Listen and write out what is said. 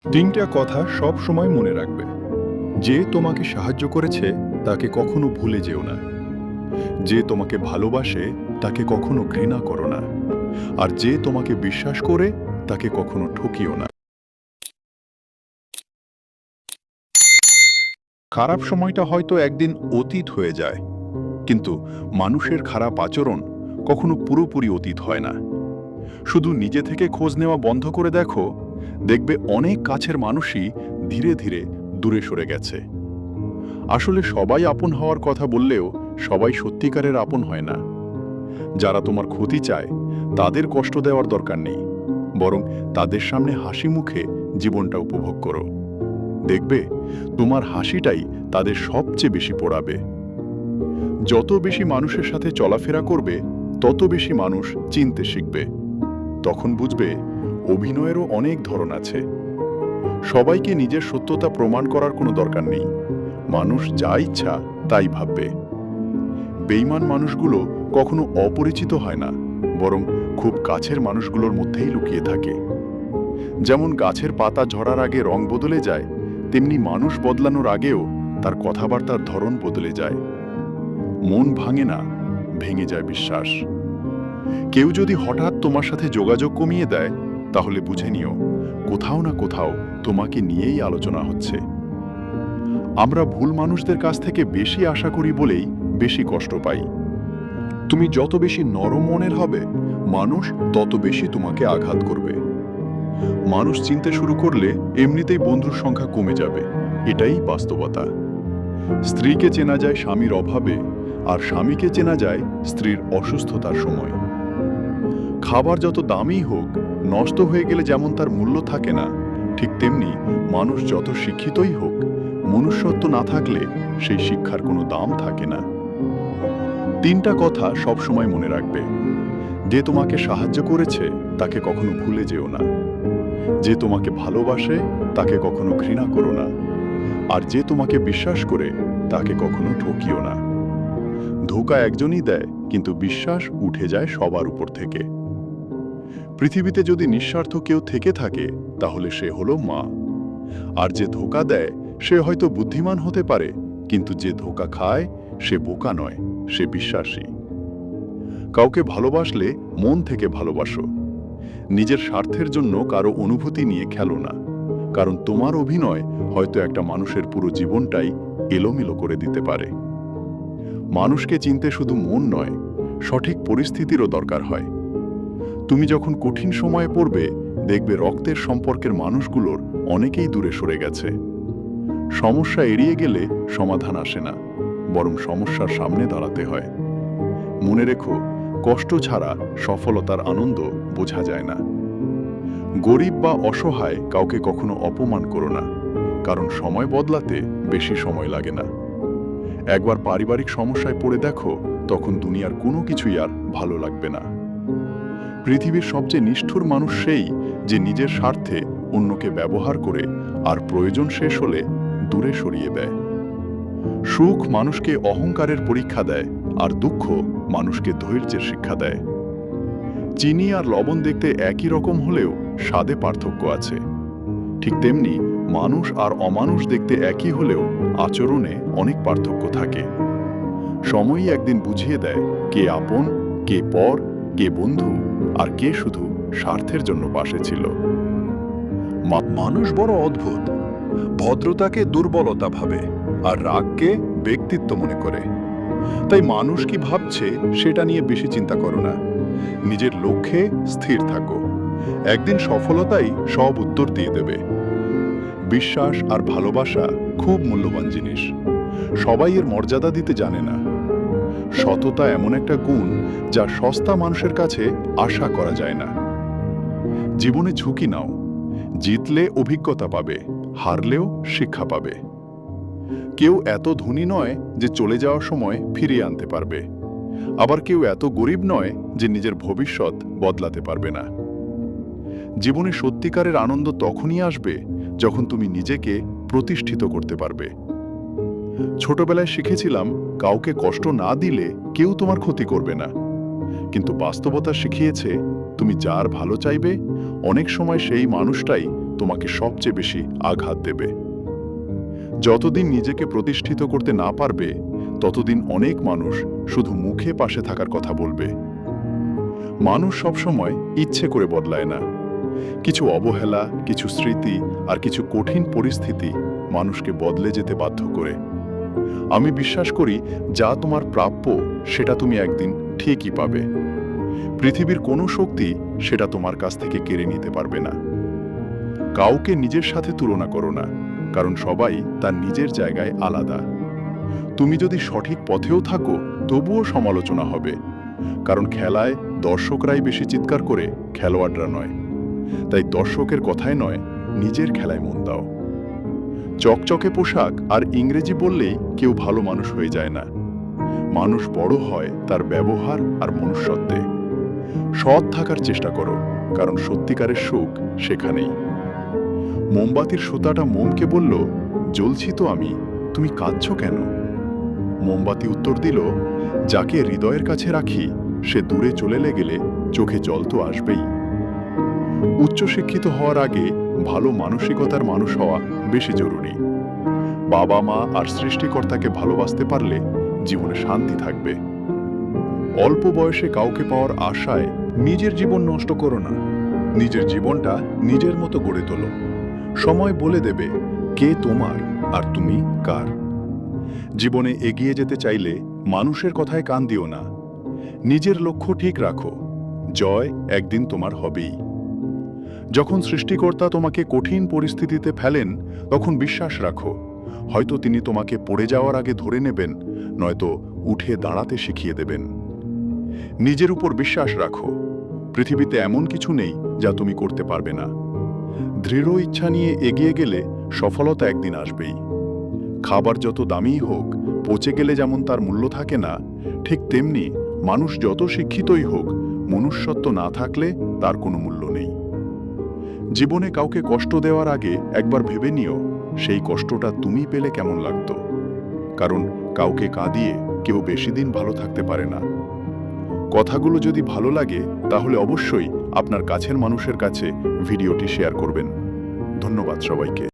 তিনটা কথা সব সময় মনে রাখবে। যে তোমাকে সাহায্য করেছে তাকে কখনো ভুলে যেও না। যে তোমাকে ভালোবাসে তাকে কখনো ঘৃণা করো না। আর যে তোমাকে বিশ্বাস করে তাকে কখনো ঠকিও না। খারাপ সময়টা হয়তো একদিন অতীত হয়ে যায়, কিন্তু মানুষের খারাপ আচরণ কখনো পুরোপুরি অতীত হয় না। শুধু নিজে থেকে খোঁজ নেওয়া বন্ধ করে দেখো, দেখবে অনেক কাছের মানুষই ধীরে ধীরে দূরে সরে গেছে। আসলে সবাই আপন হওয়ার কথা বললেও সবাই সত্যিকারের আপন হয় না। যারা তোমার ক্ষতি চায় তাদের কষ্ট দেওয়ার দরকার নেই, বরং তাদের সামনে হাসি মুখে জীবনটা উপভোগ করো। দেখবে তোমার হাসিটাই তাদের সবচেয়ে বেশি পোড়াবে। যত বেশি মানুষের সাথে চলাফেরা করবে তত বেশি মানুষ চিনতে শিখবে। তখন বুঝবে অভিনয়েরও অনেক ধরন আছে। সবাইকে নিজের সত্যতা প্রমাণ করার কোনো দরকার নেই। মানুষ যা ইচ্ছা তাই ভাববে। বেঈমান মানুষগুলো কখনো অপরিচিত হয় না, বরং খুব কাছের মানুষগুলোর মধ্যেই লুকিয়ে থাকে। যেমন গাছের পাতা ঝরার আগে রং বদলে যায়, তেমনি মানুষ বদলানোর আগেও তার কথাবার্তার ধরন বদলে যায়। মন ভাঙে না, ভেঙে যায় বিশ্বাস। কেউ যদি হঠাৎ তোমার সাথে যোগাযোগ কমিয়ে দেয়, তাহলে বুঝে নিও কোথাও না কোথাও তোমাকে নিয়েই আলোচনা হচ্ছে। আমরা ভুল মানুষদের কাছ থেকে বেশি আশা করি বলেই বেশি কষ্ট পাই। তুমি যত বেশি নরম মনের হবে, মানুষ তত বেশি তোমাকে আঘাত করবে। মানুষ চিনতে শুরু করলে এমনিতেই বন্ধুর সংখ্যা কমে যাবে, এটাই বাস্তবতা। স্ত্রীকে চেনা যায় স্বামীর অভাবে, আর স্বামীকে চেনা যায় স্ত্রীর অসুস্থতার সময়। খাবার যত দামি হোক, নষ্ট হয়ে গেলে যেমন তার মূল্য থাকে না, ঠিক তেমনি মানুষ যত শিক্ষিতই হোক, মনুষ্যত্ব না থাকলে সেই শিক্ষার কোনো দাম থাকে না। তিনটা কথা সব সময় মনে রাখবে। যে তোমাকে সাহায্য করেছে তাকে কখনো ভুলে যেও না। যে তোমাকে ভালোবাসে তাকে কখনো ঘৃণা করো না। আর যে তোমাকে বিশ্বাস করে তাকে কখনো ঠকিও না। ধোঁকা একজনই দেয়, কিন্তু বিশ্বাস উঠে যায় সবার উপর থেকে। পৃথিবীতে যদি নিঃস্বার্থ কেউ থেকে থাকে, তাহলে সে হলো মা। আর যে ধোঁকা দেয় সে হয়তো বুদ্ধিমান হতে পারে, কিন্তু যে ধোঁকা খায় সে বোকা নয়, সে বিশ্বাসী। কাউকে ভালোবাসলে মন থেকে ভালোবাসো। নিজের স্বার্থের জন্য কারো অনুভূতি নিয়ে খেলো না, কারণ তোমার অভিনয় হয়তো একটা মানুষের পুরো জীবনটাই এলোমেলো করে দিতে পারে। মানুষকে চিনতে শুধু মন নয়, সঠিক পরিস্থিতিরও দরকার হয়। তুমি যখন কঠিন সময়ে পড়বে, দেখবে রক্তের সম্পর্কের মানুষগুলোর অনেকেই দূরে সরে গেছে। সমস্যা এড়িয়ে গেলে সমাধান আসে না, বরং সমস্যার সামনে দাঁড়াতে হয়। মনে রেখো, কষ্ট ছাড়া সফলতার আনন্দ বোঝা যায় না। গরিব বা অসহায় কাউকে কখনো অপমান করো না, কারণ সময় বদলাতে বেশি সময় লাগে না। একবার পারিবারিক সমস্যায় পড়ে দেখো, তখন দুনিয়ার কোনো কিছুই আর ভালো লাগবে না। পৃথিবীর সবচেয়ে নিষ্ঠুর মানুষ সেই, যে নিজের স্বার্থে অন্যকে ব্যবহার করে আর প্রয়োজন শেষ হলে দূরে সরিয়ে দেয়। সুখ মানুষকে অহংকারের পরীক্ষা দেয়, আর দুঃখ মানুষকে ধৈর্যের শিক্ষা দেয়। চিনি আর লবণ দেখতে একই রকম হলেও স্বাদে পার্থক্য আছে। ঠিক তেমনি মানুষ আর অমানুষ দেখতে একই হলেও আচরণে অনেক পার্থক্য থাকে। সময়ই একদিন বুঝিয়ে দেয় কে আপন, কে পর, কে বন্ধু, আর কে শুধু স্বার্থের জন্য পাশে ছিল। মানুষ বড় অদ্ভুত। ভদ্রতাকে দুর্বলতা ভাবে, আর রাগকে ব্যক্তিত্ব মনে করে। তাই মানুষ কি ভাবছে সেটা নিয়ে বেশি চিন্তা করো না। নিজের লক্ষ্যে স্থির থাকো। একদিন সফলতাই সব উত্তর দিয়ে দেবে। বিশ্বাস আর ভালোবাসা খুব মূল্যবান জিনিস। সবাই এর মর্যাদা দিতে জানে না। সততা এমন একটা গুণ যা সস্তা মানুষের কাছে আশা করা যায় না। জীবনে ঝুঁকি নাও। জিতলে অভিজ্ঞতা পাবে, হারলেও শিক্ষা পাবে। কেউ এত ধনী নয় যে চলে যাওয়ার সময় ফিরিয়ে আনতে পারবে, আবার কেউ এত গরিব নয় যে নিজের ভবিষ্যৎ বদলাতে পারবে না। জীবনে সত্যিকারের আনন্দ তখনই আসবে যখন তুমি নিজেকে প্রতিষ্ঠিত করতে পারবে। ছোটবেলায় শিখেছিলাম, কাউকে কষ্ট না দিলে কেউ তোমার ক্ষতি করবে না। কিন্তু বাস্তবতা শিখিয়েছে, তুমি যার ভালো চাইবে, অনেক সময় সেই মানুষটাই তোমাকে সবচেয়ে বেশি আঘাত দেবে। যতদিন নিজেকে প্রতিষ্ঠিত করতে না পারবে, ততদিন অনেক মানুষ শুধু মুখে পাশে থাকার কথা বলবে। মানুষ সবসময় ইচ্ছে করে বদলায় না। কিছু অবহেলা, কিছু স্মৃতি আর কিছু কঠিন পরিস্থিতি মানুষকে বদলে যেতে বাধ্য করে। আমি বিশ্বাস করি, যা তোমার প্রাপ্য সেটা তুমি একদিন ঠিকই পাবে। পৃথিবীর কোনো শক্তি সেটা তোমার কাছ থেকে কেড়ে নিতে পারবে না। কাউকে নিজের সাথে তুলনা করো না, কারণ সবাই তার নিজের জায়গায় আলাদা। তুমি যদি সঠিক পথেও থাকো, তবুও সমালোচনা হবে, কারণ খেলায় দর্শকরাই বেশি চিৎকার করে, খেলোয়াড়রা নয়। তাই দর্শকের কথায় নয়, নিজের খেলায় মন দাও। চকচকে পোশাক আর ইংরেজি বললেই কেউ ভালো মানুষ হয়ে যায় না। মানুষ বড় হয় তার ব্যবহার আর মনুষ্যত্বে। সৎ থাকার চেষ্টা করো, কারণ সত্যিকারের সুখ সেখানেই। মোমবাতির সুতাটা মোমকে বলল, জ্বলছি তো আমি, তুমি কাঁদছো কেন? মোমবাতি উত্তর দিল, যাকে হৃদয়ের কাছে রাখি সে দূরে চলে গেলে চোখে জল তো আসবেই। উচ্চশিক্ষিত হওয়ার আগে ভালো মানসিকতার মানুষ হওয়া বেশি জরুরি। বাবা মা আর সৃষ্টিকর্তাকে ভালোবাসতে পারলে জীবনে শান্তি থাকবে। অল্প বয়সে কাউকে পাওয়ার আশায় নিজের জীবন নষ্ট করো না। নিজের জীবনটা নিজের মতো গড়ে তোলো। সময় বলে দেবে কে তোমার আর তুমি কার। জীবনে এগিয়ে যেতে চাইলে মানুষের কথায় কান দিও না। নিজের লক্ষ্য ঠিক রাখো, জয় একদিন তোমার হবেই। যখন সৃষ্টিকর্তা তোমাকে কঠিন পরিস্থিতিতে ফেলেন, তখন বিশ্বাস রাখো, হয়তো তিনি তোমাকে পড়ে যাওয়ার আগে ধরে নেবেন, নয়তো উঠে দাঁড়াতে শিখিয়ে দেবেন। নিজের উপর বিশ্বাস রাখো, পৃথিবীতে এমন কিছু নেই যা তুমি করতে পারবে না। দৃঢ় ইচ্ছা নিয়ে এগিয়ে গেলে সফলতা একদিন আসবেই। খাবার যত দামিই হোক, পচে গেলে যেমন তার মূল্য থাকে না, ঠিক তেমনি মানুষ যত শিক্ষিতই হোক, মনুষ্যত্ব না থাকলে তার কোনো মূল্য নেই। জীবনে কাউকে কষ্ট দেওয়ার আগে একবার ভেবে নিও, সেই কষ্টটা তুমি পেলে কেমন লাগতো। কারণ কাউকে কাঁদিয়ে কেউ বেশি দিন ভালো থাকতে পারে না। কথাগুলো যদি ভালো লাগে, তাহলে অবশ্যই আপনার কাছের মানুষের কাছে ভিডিওটি শেয়ার করবেন। ধন্যবাদ সবাইকে।